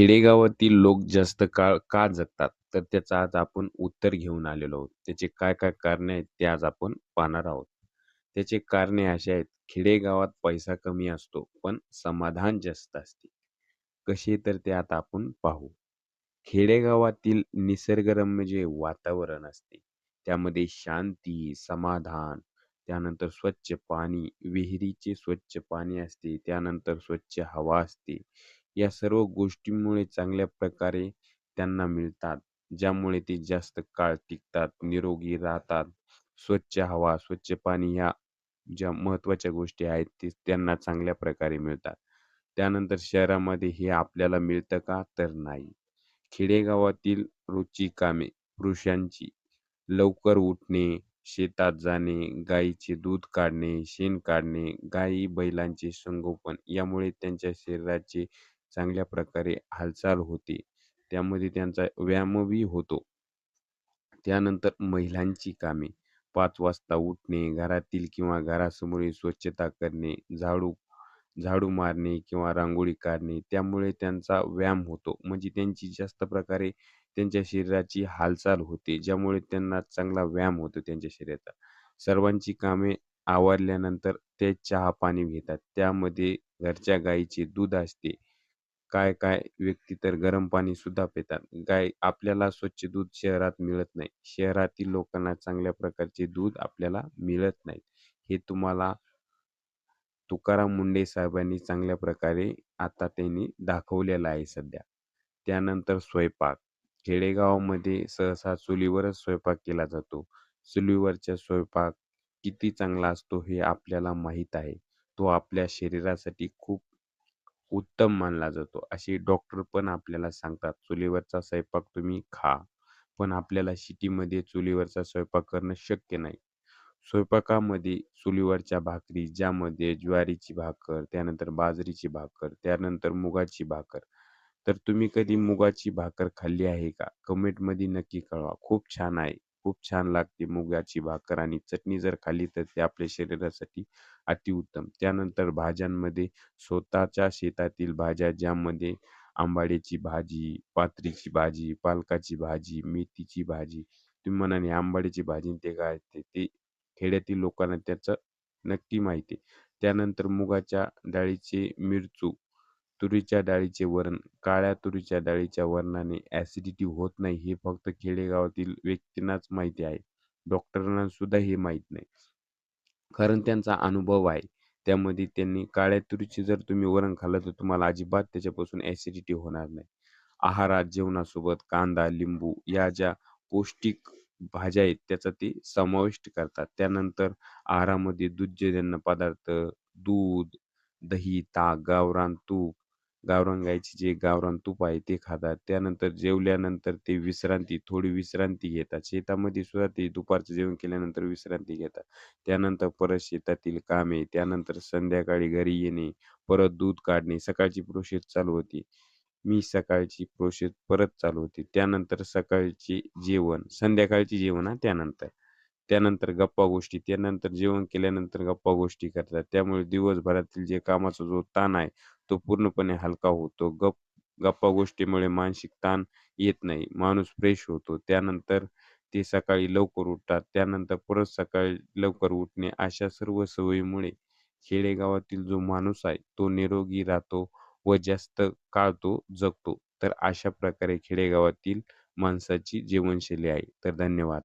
खेडेगावातील लोक जास्त काळ का जगतात? तर त्याचं आज आपण उत्तर घेऊन आलेलो आहोत. त्याचे काय-काय कारणे आहेत ते आज आपण पाहणार आहोत. त्याचे कारणे असे आहेत, खेडेगावात पैसा कमी असतो, पण समाधान जास्त असते. कसे तर ते आता आपण पाहू. खेडेगावातील निसर्गरम्य जे वातावरण असते, त्यामध्ये शांती, समाधान, त्यानंतर स्वच्छ पाणी, विहिरीचे स्वच्छ पाणी असते, त्यानंतर स्वच्छ हवा असते. या सर्व गोष्टींमुळे चांगल्या प्रकारे त्यांना मिळतात, ज्यामुळे ते जास्त काळ टिकतात, निरोगी राहतात. स्वच्छ हवा, स्वच्छ पाणी ह्या ज्या महत्त्वाच्या गोष्टी आहेत, ते त्यांना चांगल्या प्रकारे मिळतात. त्यानंतर शहरामध्ये हे आपल्याला मिळतं का? तर नाही. खेडेगावातील रोजची कामे पुरुषांची लवकर उठणे, शेतात जाणे, गाईचे दूध काढणे, शेण काढणे, गायी बैलांचे संगोपन यामुळे त्यांच्या शरीराची चांगल्या प्रकारे हालचाल होते. त्यामध्ये त्यांचा व्यायामही होतो. त्यानंतर महिलांची कामे 5 वाजता उठणे, घरातील किंवा घरासमोरील स्वच्छता करणे, झाडू झाडू मारणे किंवा रांगोळी काढणे, त्यामुळे त्यांचा व्यायाम होतो. म्हणजे त्यांची जास्त प्रकारे त्यांच्या शरीराची हालचाल होते, ज्यामुळे त्यांना चांगला व्यायाम होतो त्यांच्या शरीराचा. सर्वांची कामे आवरल्यानंतर ते चहा-पाणी घेतात. त्यामध्ये घरच्या गाईचे दूध असते. काय-काय व्यक्ती तर गरम पाणी सुद्धा पितात. आपल्याला स्वच्छ दूध शहरात मिळत नाही. शहरातील लोकांना चांगल्या प्रकारचे दूध आपल्याला मिळत नाही. हे तुम्हाला तुकाराम मुंडे साहेबांनी चांगल्या प्रकारे आता त्यांनी दाखवलेलं आहे सध्या. त्यानंतर स्वयंपाक. खेडेगावामध्ये सहसा चुलीवरच स्वयंपाक केला जातो. चुलीवरचा स्वयंपाक किती चांगला असतो हे आपल्याला माहीत आहे. तो आपल्या शरीरासाठी खूप उत्तम मानला जातो. असे डॉक्टर पण आपल्याला सांगतात, चुलीवरचा स्वयंपाक तुम्ही खा. पण आपल्याला सिटीमध्ये चुलीवरचा स्वयंपाक करणं शक्य नाही. स्वयंपाकामध्ये चुलीवरच्या भाकरी, ज्यामध्ये ज्वारीची भाकर, त्यानंतर बाजरीची भाकर, त्यानंतर मुगाची भाकर. तर तुम्ही कधी मुगाची भाकर खाल्ली आहे का? कमेंटमध्ये नक्की कळवा. खूप छान आहे. खूप छान लागते मुगाची भाकर आणि चटणी जर खाल्ली तर ते आपल्या शरीरासाठी अतिउत्तम. त्यानंतर भाज्यांमध्ये स्वतःच्या शेतातील भाज्या, ज्यामध्ये आंबाड्याची भाजी, पात्रीची भाजी, पालकाची भाजी, मेथीची भाजी. तुम्ही म्हणाल हे आंबाड्याची भाजी आणि ते काय असते? ते खेड्यातील लोकांना त्याचं नक्की माहिती आहे. त्यानंतर मुगाच्या डाळीचे मिरचू, तुरीच्या डाळीचे वरण, काळ्या तुरीच्या डाळीच्या वरणाने ॲसिडिटी होत नाही, हे फक्त खेडेगावातील व्यक्तींनाच माहिती आहे. डॉक्टरांना सुद्धा हे माहीत नाही. कारण त्यांचा अनुभव आहे. त्यामध्ये त्यांनी काळ्या तुरीची जर तुम्ही वरण खाल्लं तर तुम्हाला अजिबात त्याच्यापासून ॲसिडिटी होणार नाही. आहारात जेवणासोबत कांदा, लिंबू या ज्या पौष्टिक भाज्या आहेत त्याचा ते समाविष्ट करतात. त्यानंतर आहारामध्ये दुग्धजन्य पदार्थ, दूध, दही, ताक, गावरान तूप, गावरान गाईचे जे गावरान तूप आहे ते खातात. त्यानंतर जेवल्यानंतर ते थोडी विश्रांती घेतात. शेतामध्ये सुद्धा ते दुपारचं जेवण केल्यानंतर विश्रांती घेतात. त्यानंतर परत शेतातील कामे, त्यानंतर संध्याकाळी घरी येणे, परत दूध काढणे, सकाळची प्रोसेस चालू होती. सकाळची प्रोसेस परत चालू होते. त्यानंतर सकाळचे जेवण, संध्याकाळचे जेवण हां त्यानंतर. त्यानंतर गप्पा-गोष्टी, त्यानंतर जेवण केल्यानंतर गप्पा-गोष्टी करतात. त्यामुळे दिवसभरातील जे कामाचा जो ताण आहे, तो पूर्णपणे हलका होतो. गप्पा-गोष्टीमुळे मानसिक ताण येत नाही. माणूस फ्रेश होतो. त्यानंतर ते सकाळी लवकर उठतात. त्यानंतर परत सकाळी लवकर उठणे, अशा सर्व सवयीमुळे खेडेगावातील जो माणूस आहे, तो निरोगी राहतो व जास्त काळ तो जगतो. तर अशा प्रकारे खेडेगावातील माणसाची जीवनशैली आहे. तर धन्यवाद.